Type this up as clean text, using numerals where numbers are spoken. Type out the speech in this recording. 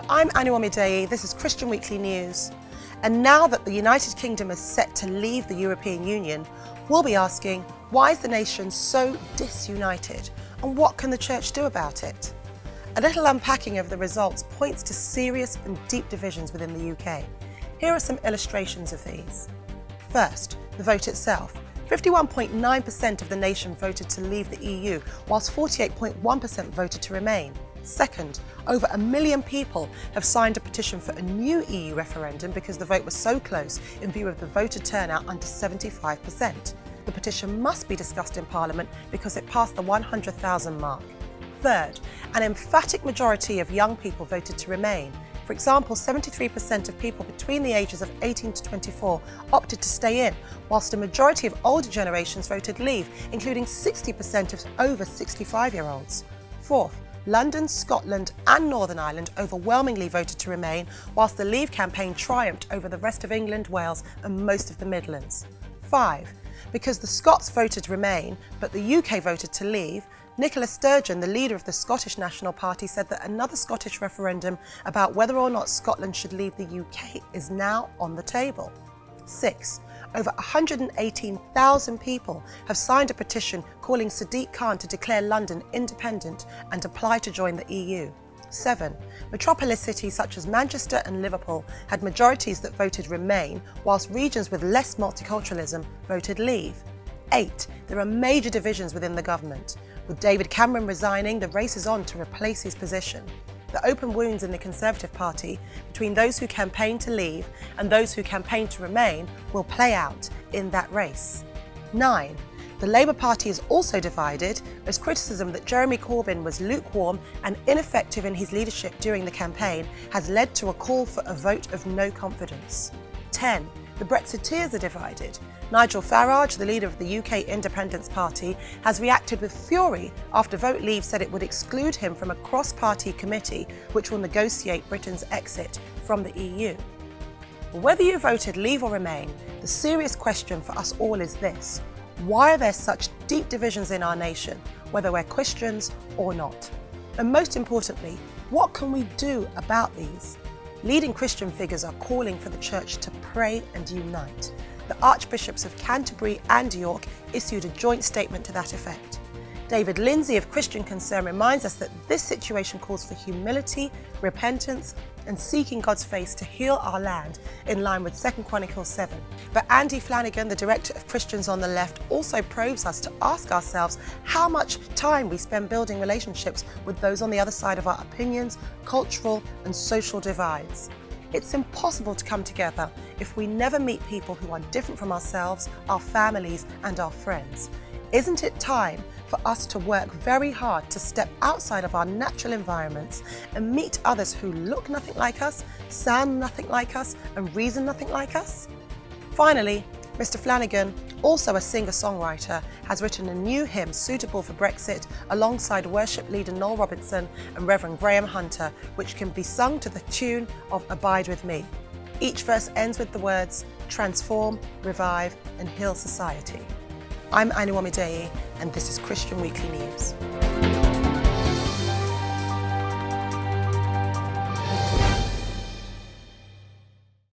I'm Aniwamidei, this is Christian Weekly News. And now that the United Kingdom is set to leave the European Union, we'll be asking, why is the nation so disunited? And what can the church do about it? A little unpacking of the results points to serious and deep divisions within the UK. Here are some illustrations of these. First, the vote itself. 51.9% of the nation voted to leave the EU, whilst 48.1% voted to remain. Second, over 1 million people have signed a petition for a new EU referendum because the vote was so close in view of the voter turnout under 75%. The petition must be discussed in Parliament because it passed the 100,000 mark. Third, an emphatic majority of young people voted to remain. For example, 73% of people between the ages of 18 to 24 opted to stay in, whilst a majority of older generations voted leave, including 60% of over 65-year-olds. Fourth, London, Scotland and Northern Ireland overwhelmingly voted to remain, whilst the Leave campaign triumphed over the rest of England, Wales and most of the Midlands. 5. Because the Scots voted remain, but the UK voted to leave, Nicola Sturgeon, the leader of the Scottish National Party, said that another Scottish referendum about whether or not Scotland should leave the UK is now on the table. 6. Over 118,000 people have signed a petition calling Sadiq Khan to declare London independent and apply to join the EU. 7. Metropolis cities such as Manchester and Liverpool had majorities that voted remain, whilst regions with less multiculturalism voted leave. 8. There are major divisions within the government. With David Cameron resigning, the race is on to replace his position. The open wounds in the Conservative Party between those who campaigned to leave and those who campaigned to remain will play out in that race. 9. The Labour Party is also divided as criticism that Jeremy Corbyn was lukewarm and ineffective in his leadership during the campaign has led to a call for a vote of no confidence. 10. The Brexiteers are divided. Nigel Farage, the leader of the UK Independence Party, has reacted with fury after Vote Leave said it would exclude him from a cross-party committee which will negotiate Britain's exit from the EU. Whether you voted Leave or Remain, the serious question for us all is this: why are there such deep divisions in our nation, whether we're Christians or not? And most importantly, what can we do about these? Leading Christian figures are calling for the church to pray and unite. The Archbishops of Canterbury and York issued a joint statement to that effect. David Lindsay of Christian Concern reminds us that this situation calls for humility, repentance and seeking God's face to heal our land in line with 2 Chronicles 7. But Andy Flanagan, the director of Christians on the Left, also probes us to ask ourselves how much time we spend building relationships with those on the other side of our opinions, cultural and social divides. It's impossible to come together if we never meet people who are different from ourselves, our families and our friends. Isn't it time for us to work very hard to step outside of our natural environments and meet others who look nothing like us, sound nothing like us and reason nothing like us? Finally, Mr. Flanagan, also a singer-songwriter, has written a new hymn suitable for Brexit alongside worship leader Noel Robinson and Reverend Graham Hunter, which can be sung to the tune of Abide With Me. Each verse ends with the words, transform, revive and heal society. I'm Aniwamidei and this is Christian Weekly News.